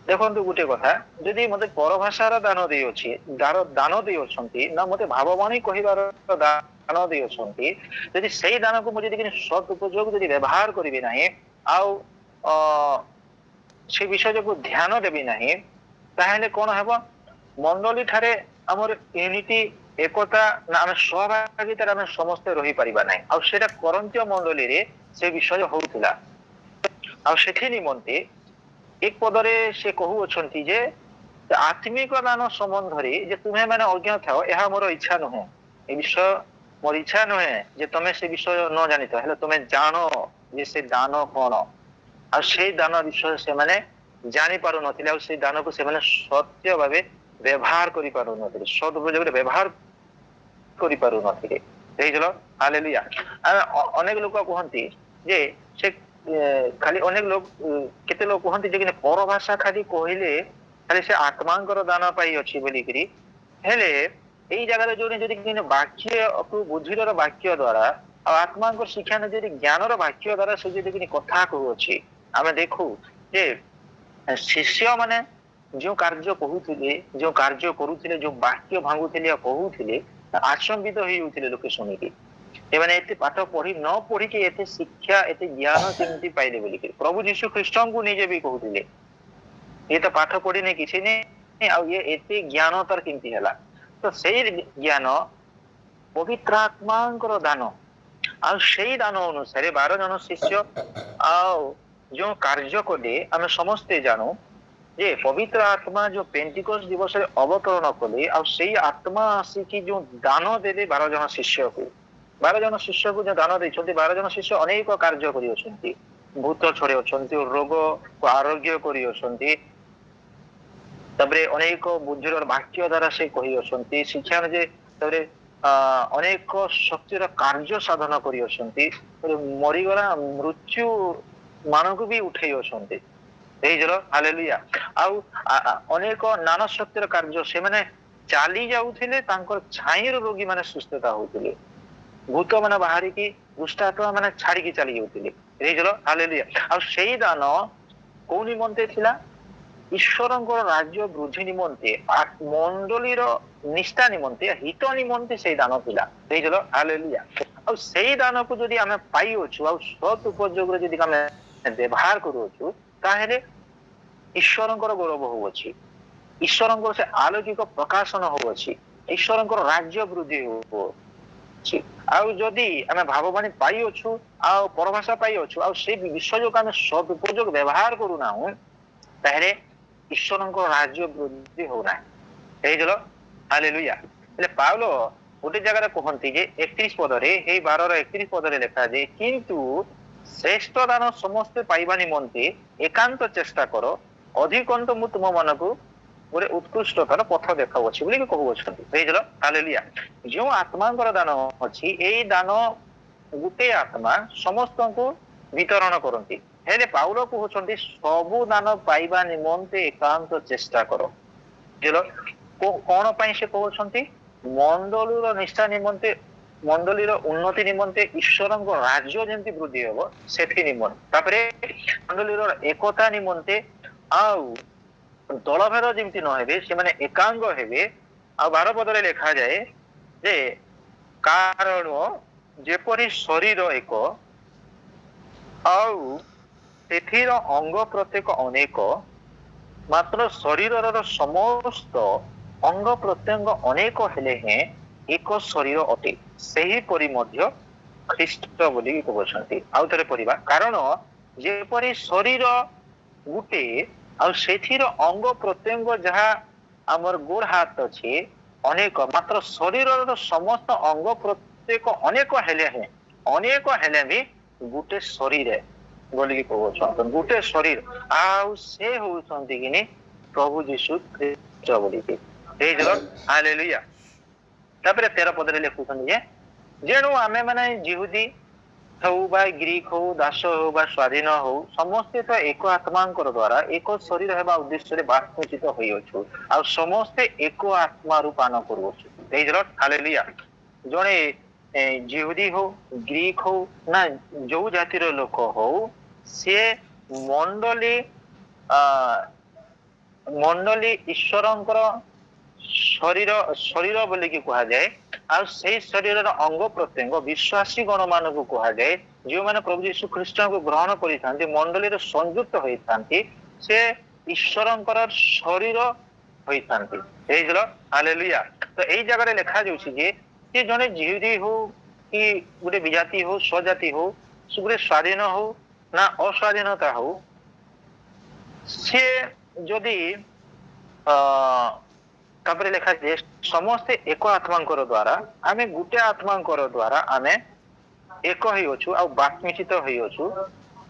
ଦେଖନ୍ତୁ ଗୋଟେ କଥା, ଯଦି ମତେ ପରଭାଷାର ଦାନ ଦେଇଅଛନ୍ତି, ନା ମତେ ଭାବବାଣୀ କହିବାର ଦାନ ଦେଇଅଛନ୍ତି, ଯଦି ସେଇ ଦାନକୁ ମୁଁ ଯଦି ସତ୍ ଉପଯୋଗ ଯଦି ବ୍ୟବହାର କରିବି ନାହିଁ, ଆଉ ସେ ବିଷୟକୁ ଧ୍ୟାନ ଦେବି ନାହିଁ, ତାହେଲେ କଣ ହେବ? ମଣ୍ଡଳୀ ଠାରେ ଆମର ୟୁନିଟି, ଏକତା, ନା ଆମେ ସହଭାଗିତାରେ ଆମେ ସମସ୍ତେ ରହିପାରିବା ନାହିଁ। ଆଉ ସେଇଟା କରନ୍ତୀୟ ମଣ୍ଡଳୀରେ ସେ ବିଷୟ ହଉଥିଲା। ଆଉ ସେଥି ନିମନ୍ତେ ଏକ ପଦରେ ସେ କହୁଅଛନ୍ତି ଯେ आत्मिक दान संबंधी जे तुम्हें मैंने अज्ञ था यह मोर इच्छा नुहे ए विषय मोर इच्छा नुहे जे तुम्हें से विषय न जानी हेले तुम्हें जान जे से दान कौन आ से दान विषय से माने जानी पारु नथिले आ से दान को से माने सत्य भाबे व्यवहार करि पारु नथिले सद उपयोग व्यवहार करि पारु नथिले एई जलो हालेलुया अनेक लोक कहंती जे से खाली अनेक लोग केते लोग कहंती जे कि पर भाषा खाली कहिले खाली से आत्मांकर दान पाई अछि बोली करी हेले एई जगह जो जदि कि वाक्य को बुद्धिर वाक्य द्वारा आ आत्मांकर शिक्षा ने जदि ज्ञानर वाक्य द्वारा से जदि कि कथा कहू अछि आमे देखू जे शिष्य माने जो कार्य कहूथिले जो कार्य करूथिले जो वाक्य भांगुथिले कहूथिले आचंबित होई उथिले लोके सुनिकी एमाने एते पाठ पढ़ी न पढ़ी के एते शिक्षा एते ज्ञान केमती पाइले बोली प्रभु यीशु ख्रीष्टन को निजे भी कहूथिले ये तो पाठ पढ़ी नहीं किसी ने आ ये एते ज्ञान तर केमती हला तो सेई ज्ञान पवित्र आत्मांकर दान आ सेई दान अनुसार 12 जन शिष्य आ जो कार्य कले आमे समस्ते जानू जे पवित्र आत्मा जो पेंटिकोस दिवस रे अवतरण कले आ सेई आत्मा आसिकी जो दान देले 12 जन शिष्य को 12 जन शिष्य को जो दान दैछन्ति 12 जन शिष्य अनेक कार्य करि अछन्ति भूत छड़े अछन्ति रोग को आरोग्य करि अछन्ति तबरे अनेक बुद्धिर वाक्य द्वारा से कहि अछन्ति शिक्षा जे तबरे अनेक शक्तिर कार्य साधन करि अछन्ति मरिगला मृत्यु मानक भी उठै अछन्ति एई जलो हालेलुया आउ अनेक नाना शक्तिर कार्य से माने चाली जाउथिले तांकर छाईर रोगी माने सुस्थता होथिले भूत माने बाहरी की दुष्ट आत्मा माने छाड़ी की चली जाउथिले एई जलो हालेलुया आउ सेई दान को निमंते थिला ईश्वरंकर राज्य वृद्धि निमंते मंडलीर निष्ठा निमंते हित निमंते से दान थिला एई जलो हालेलुया आ सेई दान को जदि हमें पाई अछु आ सत उपयोग रे जदि हमें व्यवहार करू अछु ताहेले ईश्वरंकर गौरव हो अछि ईश्वरंकर से आलौकिक प्रकाशन हो अछि ईश्वरंकर राज्य वृद्धि हो अछि आ जदि हमें भाववाणी पाई अछु आ परभाषा पाई अछु आ से विषय जो हमें सत उपयोग व्यवहार करू ना ताहेले ईश्वरंकर राज्य वृद्धि हो ना एई जलो हालेलुया ले पाउलो गोटे जगह कहंती जे 31 पद रे हे 12 रे 31 पद रे लिखा जे किंतु श्रेष्ठ दान समस्त पाइबा निमंते एकांत चेष्टा करो अधिकंत मु तुम मन को गोटे उत्कृष्टतार पथ देखाऊ अछि बोली कहू अछंती एई जलो हालेलुया जो आत्मांकर दान अछि एई दान गुटे आत्मा समस्त को वितरण करंती हेले पाउलो कहउछंती सबु दान पाइबा निमंते एकांत चेष्टा करो जलो कोन पई से कहउछंती मंडलर निष्ठा निमंते मंडलीर उन्नति निमंते ईश्वरंक राज्य जेंति वृद्धि हो सेथि निमंते तापरे मंडलीर एकता निमंते आउ दलभेद जेमती न हेबे से माने एकांग हेबे आ 12 पद रे लिखा जाए जे कारण जेपरि शरीर एक आउ सेथिर अंग प्रत्येक अनेक मात्र शरीरर समस्त अंग प्रत्यंग अनेक हेले हैं एक शरीर अटे सही परि मध्य ख्रीष्ट बोली कहउछंती आउ थरे परिबा कारण जेपरि शरीर गुटे आ सेथिर अंग प्रत्यंग जहा हमर गोड़ हाथ अछि अनेक मात्र शरीरर समस्त अंग प्रत्येक अनेक हेले भी गुटे शरीर है बोली कहउछंती गुटे शरीर आ से होउछंती किनी प्रभु यीशु ख्रीष्ट बोली के एई जलो हालेलुया तापरे 13 पद रे लिखुछन जे जेनु आमे माने यहूदी हऊ बा ग्रीक हो दास हो बा स्वाधीन हो समस्ते तो एक आत्मांकर द्वारा एक शरीर हेबा उद्देश्य रे बातचित होई अछु आ समस्ते एक आत्मा रूपान करू अछु एई जलो हालेलुया जणे यहूदी हो ग्रीक हो ना जो जातिर लोक हो से मंडली ईश्वरंकर शरीर शरीर बोली कि कहा जाए आ से शरीर अंग प्रत्यंग विश्वासी गण मान को कहा जाए जो माने प्रभु यीशु ख्रीष्ट को ग्रहण करिथांती मंडली रे संयुक्त होइथांती से ईश्वरंकर शरीर होइथांती एई जलो हालेलुया तो एई जगह रे लिखा जाउछि जे जने यहूदी हो कि गुटे विजाति हो स्वजाति हो सुगरे स्वाधीन हो ना अस्वाधीनता हो से जदि ତାପରେ ଲେଖାଯାଏ ସମସ୍ତେ ଏକ ଆତ୍ମାଙ୍କର ଦ୍ଵାରା ଆମେ ଗୋଟେ ଆତ୍ମାଙ୍କର ଦ୍ଵାରା ଆମେ ଏକ ହେଇଅଛୁ ଆଉ ବାତ୍ମିଚିତ ହେଇଅଛୁ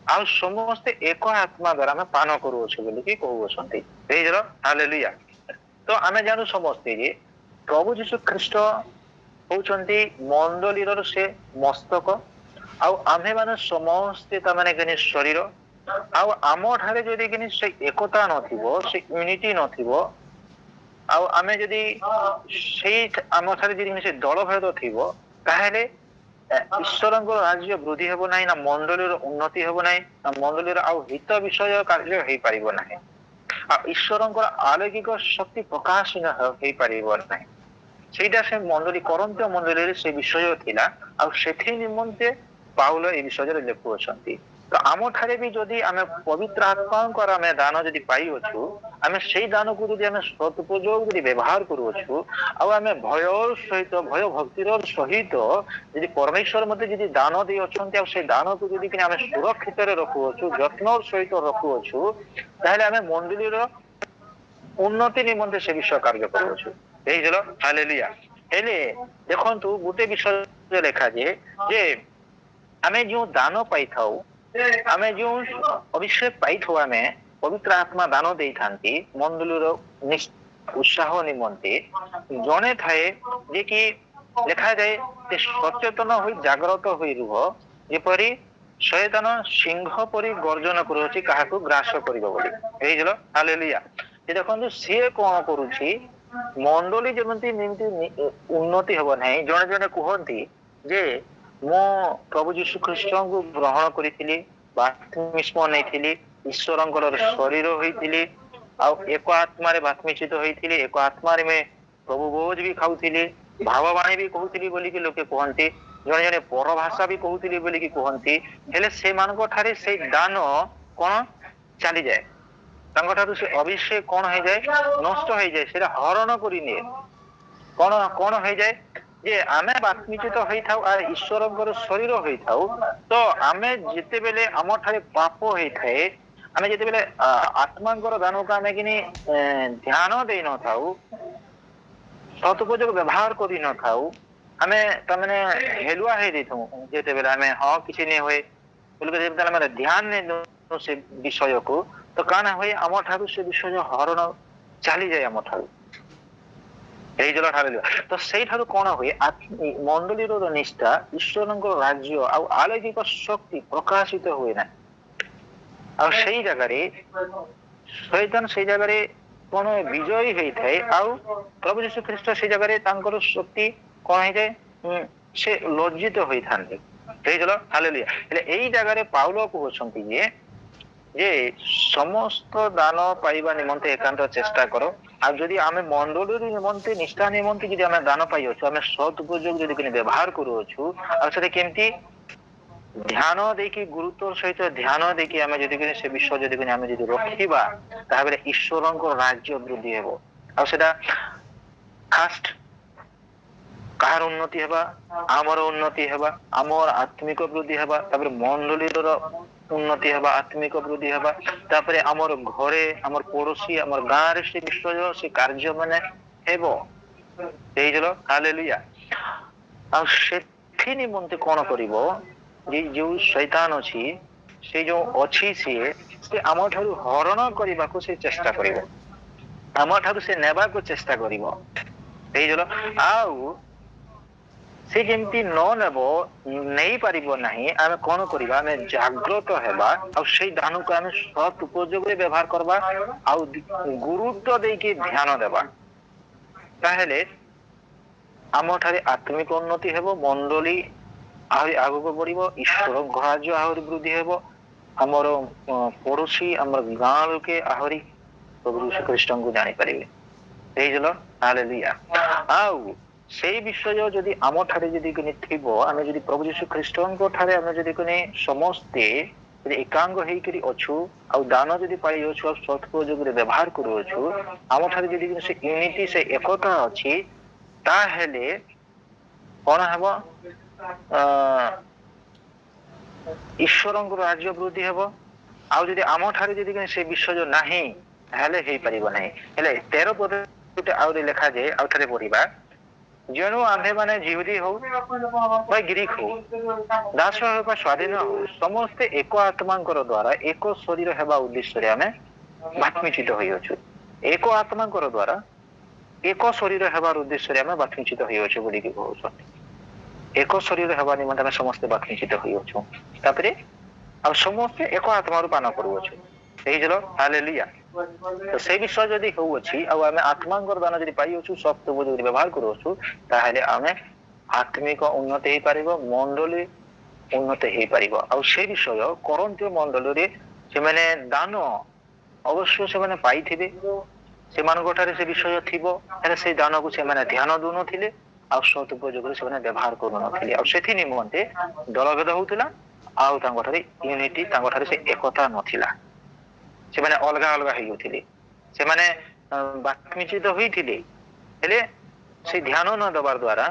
ଆଉ ସମସ୍ତେ ଏକ ଆତ୍ମା ଦ୍ଵାରା ଆମେ ପାନ କରୁଅଛୁ ବୋଲିକି କହୁଅଛନ୍ତି। ହାଲେଲୁୟା। ତ ଆମେ ଜାଣୁ ସମସ୍ତେ ଯେ ପ୍ରଭୁ ଯୀଶୁ ଖ୍ରୀଷ୍ଟ ହଉଛନ୍ତି ମଣ୍ଡଳୀର ସେ ମସ୍ତକ ଆଉ ଆମ୍ଭେ ମାନେ ସମସ୍ତେ ତାମାନେ କିନି ଶରୀର ଆଉ ଆମ ଠାରେ ଯଦି କିନି ସେ ଏକତା ନଥିବ ସେ ୟୁନିଟି ନଥିବ ଆଉ ଆମେ ଯଦି ସେଇ ଆମ ଠାରେ ଯଦି ସେ ଦଳଭେଦ ଥିବ ତାହେଲେ ଈଶ୍ୱରଙ୍କ ରାଜ୍ୟ ବୃଦ୍ଧି ହେବ ନାହିଁ ନା ମଣ୍ଡଳୀର ଉନ୍ନତି ହେବ ନାହିଁ ନା ମଣ୍ଡଳୀର ଆଉ ହିତ ବିଷୟ କାର୍ଯ୍ୟ ହେଇପାରିବ ନାହିଁ ଆଉ ଈଶ୍ୱରଙ୍କର ଆଲୌକିକ ଶକ୍ତି ପ୍ରକାଶ ହେଇପାରିବ ନାହିଁ। ସେଇଟା ସେ ମଣ୍ଡଳୀ କରନ୍ତୀୟ ମଣ୍ଡଳୀରେ ସେ ବିଷୟ ଥିଲା ଆଉ ସେଥି ନିମନ୍ତେ ପାଉଲ ଏ ବିଷୟରେ ଲେଖୁଅଛନ୍ତି। ତ ଆମ ଠାରେ ବି ଯଦି ଆମେ ପବିତ୍ର ଆତ୍ମାଙ୍କର ଆମେ ଦାନ ଯଦି ପାଇଅଛୁ ଆମେ ସେଇ ଦାନକୁ ଯଦି ଆମେ ସଦୁପଯୋଗ ଯଦି ବ୍ୟବହାର କରୁଅଛୁ ଆଉ ଆମେ ଭୟର ସହିତ ଭୟ ଭକ୍ତିର ସହିତ ଯଦି ପରମେଶ୍ୱର ମତେ ଯଦି ଦାନ ଦେଇ ଅଛନ୍ତି ଆଉ ସେ ଦାନକୁ ଯଦି ଆମେ ସୁରକ୍ଷିତରେ ରଖୁଅଛୁ ଯତ୍ନର ସହିତ ରଖୁଅଛୁ ତାହେଲେ ଆମେ ମଣ୍ଡଳୀର ଉନ୍ନତି ନିମନ୍ତେ ସେ ବିଷୟ କାର୍ଯ୍ୟ କରୁଅଛୁ। ହାଲେଲୁୟା। ହେଲେ ଦେଖନ୍ତୁ ଗୋଟେ ବିଷୟ ଲେଖାଯାଏ ଯେ ଆମେ ଯେଉଁ ଦାନ ପାଇଥାଉ ଆମେ ଯେଉଁ ଅଭିଷେକ ପାଇଥାଉ ଆମେ ପବିତ୍ର ଆତ୍ମା ଦାନ ଦେଇଥାନ୍ତି ମଣ୍ଡଳୀର ଉତ୍ସାହ ନିମନ୍ତେ ଜଣେ ଥାଏ ଯେ କି ଲେଖାଯାଏ ଯେ ସଚେତନ ହୋଇ ଜାଗ୍ରତ ହୋଇ ରୁହ ଯେପରି ଶୟତାନ ସିଂହ ପରି ଗର୍ଜନ କରୁଅଛି କାହାକୁ ଗ୍ରାସ କରିବ ବୋଲି। ହାଲେଲୁୟା। ଦେଖନ୍ତୁ ସିଏ କଣ କରୁଛି ମଣ୍ଡଳୀ ଯେମିତି ଉନ୍ନତି ହେବ ନାହିଁ। ଜଣେ ଜଣେ କୁହନ୍ତି ଯେ ମୁଁ ପ୍ରଭୁ ଯୀଶୁ ଖ୍ରୀଷ୍ଟଙ୍କୁ ଗ୍ରହଣ କରିଥିଲି ବାପ୍ତିସ୍ମ ନେଇଥିଲି ଈଶ୍ୱରଙ୍କର ଶରୀର ହୋଇଥିଲି ଆଉ ଏକ ଆତ୍ମାରେ ବାତ୍ମିଚିତ ହୋଇଥିଲି ଏକ ଆତ୍ମାରେ ମୁଁ ପ୍ରଭୁ ଭୋଜ ବି ଖାଉଥିଲି ଭାବବାଣୀ ବି କହୁଥିଲି ବୋଲିକି ଲୋକେ କୁହନ୍ତି ଜଣେ ଜଣେ ପର ଭାଷା ବି କହୁଥିଲି ବୋଲିକି କୁହନ୍ତି। ହେଲେ ସେମାନଙ୍କ ଠାରେ ସେଇ ଦାନ କଣ ଚାଲିଯାଏ ତାଙ୍କ ଠାରୁ ସେ ଅଭିଷେକ କଣ ହେଇଯାଏ ନଷ୍ଟ ହେଇଯାଏ ସେଟା ହରଣ କରିନିଏ। କଣ କଣ ହେଇଯାଏ ଯେ ଆମେ ବାତ୍ମିଚିତ ହେଇଥାଉ ଆଉ ଈଶ୍ୱରଙ୍କର ଶରୀର ହେଇଥାଉ ତ ଆମେ ଯେତେବେଳେ ଆମ ଠାରେ ପାପ ହେଇଥାଏ ଆମେ ଯେତେବେଳେ ଆତ୍ମାଙ୍କର ଦାନକୁ ଆମେ କିନି ଧ୍ୟାନ ଦେଇନଥାଉ ସଦୁପଯୋଗ ବ୍ୟବହାର କରିନଥାଉ ଆମେ ତାମାନେ ହେଲୁଆ ହେଇଯାଇଥାଉ ଯେତେବେଳେ ଆମେ ହଁ କିଛି ନାଇଁ ହୁଏ ଯେତେବେଳେ ଆମେ ଧ୍ୟାନ ନେଇ ସେ ବିଷୟକୁ ତ କାଣା ହୁଏ ଆମ ଠାରୁ ସେ ବିଷୟ ହରଣ ଚାଲିଯାଏ ଆମ ଠାରୁ। ତ ସେଇଠାରୁ କଣ ହୁଏ ମଣ୍ଡଳୀର ନିଷ୍ଠା ଈଶ୍ୱରଙ୍କ ରାଜ୍ୟ ଆଉ ଆଲୌକିକ ଶକ୍ତି ପ୍ରକାଶିତ ହୁଏ ନାହିଁ ଆଉ ସେଇ ଜାଗାରେ ଶୈତାନ ସେଇ ଜାଗାରେ କଣ ବିଜୟୀ ହେଇଥାଏ ଆଉ ପ୍ରଭୁ ଯୀଶୁ ଖ୍ରୀଷ୍ଟ ସେଇ ଜାଗାରେ ତାଙ୍କର ଶକ୍ତି କଣ ହେଇଯାଏ ସେ ଲଜ୍ଜିତ ହୋଇଥାନ୍ତି। ହାଲେଲୁୟା। ହେଲେ ଏଇ ଜାଗାରେ ପାଉଲ କହୁଛନ୍ତି ଯେ ସମସ୍ତ ଦାନ ପାଇବା ନିମନ୍ତେ ଏକାନ୍ତ ଚେଷ୍ଟା କର ଆଉ ଯଦି ଆମେ ମଣ୍ଡଳୀ ନିମନ୍ତେ ନିଷ୍ଠା ନିମନ୍ତେ ଯଦି ଆମେ ଦାନ ପାଇଅଛୁ ଆମେ ସଦ୍ ଉପଯୋଗ ଯଦି ବ୍ୟବହାର କରୁଅଛୁ ଆଉ ସେଟା କେମିତି ଧ୍ୟାନ ଦେଇକି ଗୁରୁତ୍ୱର ସହିତ ଧ୍ୟାନ ଦେଇକି ଆମେ ଯଦି ସେ ବିଷୟ ଯଦି ଆମେ ଯଦି ରଖିବା ତାହେଲେ ଈଶ୍ୱରଙ୍କ ରାଜ୍ୟ ବୃଦ୍ଧି ହେବ ଆଉ ସେଟା ଫାଷ୍ଟ କାହାର ଉନ୍ନତି ହେବା ଆମର ଉନ୍ନତି ହେବା ଆମର ଆତ୍ମିକ ବୃଦ୍ଧି ହେବା ତାପରେ ମଣ୍ଡଳୀର ଉନ୍ନତି ହେବା ଆତ୍ମିକ ବୃଦ୍ଧି ହେବା ତାପରେ ଆମର ଘରେ ଆମର ପଡୋଶୀ ଆମର ଗାଁରେ ସେ ବିଷୟ ସେ କାର୍ଯ୍ୟ ମାନେ ହେବ। ହାଲେଲୁୟା। ଆଉ ସେଥି ନିମନ୍ତେ କଣ କରିବ ଯେ ଯୋଉ ଶୈତାନ ଅଛି ସେ ଯୋଉ ଅଛି ସେ ଆମ ଠାରୁ ହରଣ କରିବାକୁ ସେ ଚେଷ୍ଟା କରିବ ଆମ ଠାରୁ ସେ ନେବାକୁ ଚେଷ୍ଟା କରିବ। ଆଉ ସେ ଯେମିତି ନ ନେବ ନେଇପାରିବ ନାହିଁ ଆମେ କଣ କରିବା ଆମେ ଜାଗ୍ରତ ହେବା ଆଉ ସେଇ ଦାନକୁ ଆମେ ସତ୍ ଉପଯୋଗରେ ବ୍ୟବହାର କରିବା ଆଉ ଗୁରୁତ୍ୱ ଦେଇକି ଧ୍ୟାନ ଦେବା ତାହେଲେ ଆମ ଠାରେ ଆତ୍ମିକ ଉନ୍ନତି ହେବ ମଣ୍ଡଳୀ ଆହୁରି ଆଗକୁ ବଢିବ ଈଶ୍ୱରଙ୍କ ରାଜ୍ୟ ଆହୁରି ବୃଦ୍ଧି ହେବ ଆମର ପଡୋଶୀ ଆମର ଗାଁ ଲୋକେ ଆହୁରି ପ୍ରଭୁ ଯୀଶୁ ଖ୍ରୀଷ୍ଟଙ୍କୁ ଜାଣିପାରିବେ। ହାଲେଲୁୟା। ଆଉ ସେଇ ବିଷୟ ଯଦି ଆମ ଠାରେ ଯଦି ଥିବ ଆମେ ଯଦି ପ୍ରଭୁ ଯୀଶୁ ଖ୍ରୀଷ୍ଟଙ୍କ ଠାରେ ଆମେ ଯଦି ସମସ୍ତେ ଯଦି ଏକାଙ୍ଗ ହେଇକରି ଅଛୁ ଆଉ ଦାନ ଯଦି ପାଇଅଛୁ ଆଉ ସଦୁପଯୋଗରେ ବ୍ୟବହାର କରୁଅଛୁ ଆମ ଠାରେ ଯଦି ସେ ୟୁନିଟି ସେ ଏକତା ଅଛି ତାହେଲେ କଣ ହେବ ଈଶ୍ୱରଙ୍କର ରାଜ୍ୟ ବୃଦ୍ଧି ହେବ। ଆଉ ଯଦି ଆମ ଠାରେ ଯଦି ସେ ବିଷୟ ନାହିଁ ହେଲେ ହେଇପାରିବ ନାହିଁ। ହେଲେ 13 ପଦ ଆହୁରି ଲେଖାଯାଏ, ଆଉ ଥରେ ପଢିବା। ଯେଣୁ ଆମ୍ଭେମାନେ ଯିହୁଦୀ ହଉ ବା ଗ୍ରୀକ ହଉ, ଦାସ ହେଉ ବା ସ୍ୱାଧୀନ ହଉ, ସମସ୍ତେ ଏକ ଆତ୍ମାଙ୍କର ଦ୍ଵାରା ଏକ ଶରୀର ହେବା ଉଦ୍ଦେଶ୍ୟରେ ଆମେ ବାତ୍ମୀଚିତ ହୋଇଅଛୁ। ଏକ ଆତ୍ମାଙ୍କର ଦ୍ଵାରା ଏକ ଶରୀର ହେବାର ଉଦ୍ଦେଶ୍ୟରେ ଆମେ ବାତ୍ମୀଚିତ ହୋଇଅଛୁ ବୋଲିକି କହୁଛନ୍ତି। ଏକ ଶରୀର ହେବା ନିମନ୍ତେ ଆମେ ସମସ୍ତେ ବାତ୍ମୀଚିତ ହୋଇଅଛୁ। ତାପରେ ଆଉ ସମସ୍ତେ ଏକ ଆତ୍ମାରୁ ପାନ କରୁଅଛୁ। ହେଇଯିବ ହାଲେଲୁୟା। ତ ସେଇ ବିଷୟ ଯଦି ହଉଅଛି ଆଉ ଆମେ ଆତ୍ମାଙ୍କର ଦାନ ଯଦି ପାଇଅଛୁ, ଶବ୍ଦ ଯଦି ବ୍ୟବହାର କରୁଅଛୁ, ତାହେଲେ ଆମେ ଆତ୍ମିକ ଉନ୍ନତି ହେଇପାରିବ, ମଣ୍ଡଳୀ ଉନ୍ନତି ହେଇପାରିବ। ଆଉ ସେ ବିଷୟ କରନ୍ତୀୟ ମଣ୍ଡଳୀରେ ସେମାନେ ଦାନ ଅବଶ୍ୟ ସେମାନେ ପାଇଥିବେ, ସେମାନଙ୍କ ଠାରେ ସେ ବିଷୟ ଥିବ, ହେଲେ ସେଇ ଦାନକୁ ସେମାନେ ଧ୍ୟାନ ଦଉନଥିଲେ ଆଉ ସଦୁପଯୋଗରେ ସେମାନେ ବ୍ୟବହାର କରୁନଥିଲେ। ଆଉ ସେଥି ନିମନ୍ତେ ଦଳଭେଦ ହଉଥିଲା ଆଉ ତାଙ୍କଠାରେ ୟୁନିଟି, ତାଙ୍କଠାରେ ସେ ଏକତା ନଥିଲା। ସେମାନେ ଅଲଗା ଅଲଗା ହେଇଯାଉଥିଲେ। ସେମାନେ ବାତ୍ମୀଚିତ ହୋଇଥିଲେ, ହେଲେ ସେ ଧ୍ୟାନ ନ ଦେବାର ଦ୍ଵାରା,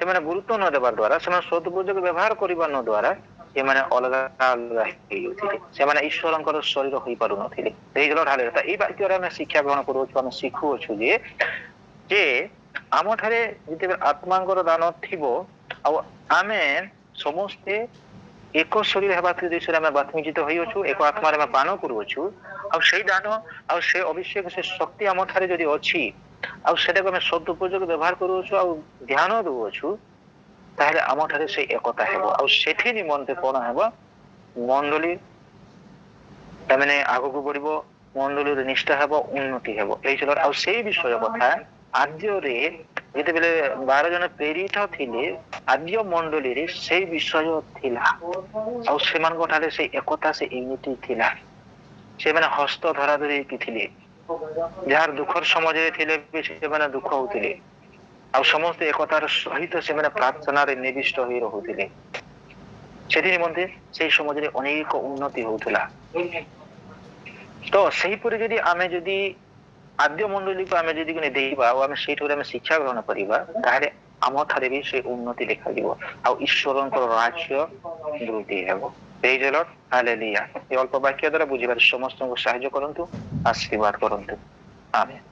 ସେମାନେ ଗୁରୁତ୍ୱ ନ ଦେବାର ଦ୍ଵାରା, ସେମାନେ ସଦୁପଯୋଗ ବ୍ୟବହାର କରିବା ନ ଦ୍ଵାରା ସେମାନେ ଅଲଗା ଅଲଗା ହେଇଯାଉଥିଲେ। ସେମାନେ ଈଶ୍ୱରଙ୍କର ଶରୀର ହୋଇପାରୁନଥିଲେ। ଏଇ ବାକ୍ୟରେ ଆମେ ଶିକ୍ଷା ଗ୍ରହଣ କରୁଅଛୁ, ଆମେ ଶିଖୁଅଛୁ ଯେ ଆମ ଠାରେ ଯେତେବେଳେ ଆତ୍ମାଙ୍କର ଦାନ ଥିବ ଆଉ ଆମେ ସମସ୍ତେ ଏକ ଶରୀର ହେବା ଉଦ୍ଦେଶ୍ୟରେ ଆମେ ବାତ୍ମୀଚିତ ହୋଇଅଛୁ, ଏକ ଆତ୍ମାରେ ଆମେ ପାନ କରୁଅଛୁ। ଆଉ ସେଇ ଦାନ ଆଉ ସେ ଅଭିଷେକ, ସେ ଶକ୍ତି ଆମ ଠାରେ ଯଦି ଅଛି ଆଉ ସେଟାକୁ ଆମେ ସଦୁପଯୋଗ ବ୍ୟବହାର କରୁଅଛୁ ଆଉ ଧ୍ୟାନ ଦଉଅଛୁ, ତାହେଲେ ଆମ ଠାରେ ସେଇ ଏକତା ହେବ। ଆଉ ସେଥି ନିମନ୍ତେ କଣ ହେବ, ମଣ୍ଡଳୀ ତାମାନେ ଆଗକୁ ବଢିବ, ମଣ୍ଡଳୀରେ ନିଷ୍ଠା ହେବ, ଉନ୍ନତି ହେବ। ଏଇ ଆଉ ସେଇ ବିଷୟ କଥା ଆଦ୍ୟରେ ଯେତେବେଳେ 12 ଜଣ ପ୍ରେରିତ ଥିଲେ, ଆଦ୍ୟ ମଣ୍ଡଳୀରେ ସେଇ ବିଷୟ ଥିଲା ଆଉ ସେମାନଙ୍କ ଠାରେ ସେଇ ଏକତା, ସେ ୟୁନିଟି ଥିଲା। ସେମାନେ ହସ୍ତ ଧରା ଧରି ହେଇକି ଥିଲେ, ଯାହାର ଦୁଃଖର ସମାଜରେ ଥିଲେ ବି ସେମାନେ ଦୁଃଖ ହଉଥିଲେ ଆଉ ସମସ୍ତେ ଏକତାର ସହିତ ସେମାନେ ପ୍ରାର୍ଥନାରେ ନିବିଷ୍ଟ ହୋଇ ରହୁଥିଲେ। ସେଥି ନିମନ୍ତେ ସେଇ ସମାଜରେ ଅନେକ ଉନ୍ନତି ହଉଥିଲା। ତ ସେହିପରି ଯଦି ଆମେ ଯଦି ଆଦ୍ୟ ମଣ୍ଡଳୀକୁ ଆମେ ଯଦି ଦେଇବା ଆଉ ଆମେ ସେଇଠୁ ଆମେ ଶିକ୍ଷା ଗ୍ରହଣ କରିବା, ତାହେଲେ ଆମ ଠାରେ ବି ସେ ଉନ୍ନତି ଦେଖାଯିବ ଆଉ ଈଶ୍ୱରଙ୍କର ରାଜ୍ୟ ବୃଦ୍ଧି ହେବ। ହାଲେଲୁୟା। ଏ ଅଳ୍ପ ବାକ୍ୟ ଦ୍ୱାରା ବୁଝିବାରେ ସମସ୍ତଙ୍କୁ ସାହାଯ୍ୟ କରନ୍ତୁ, ଆଶୀର୍ବାଦ କରନ୍ତୁ। ଆମେନ୍।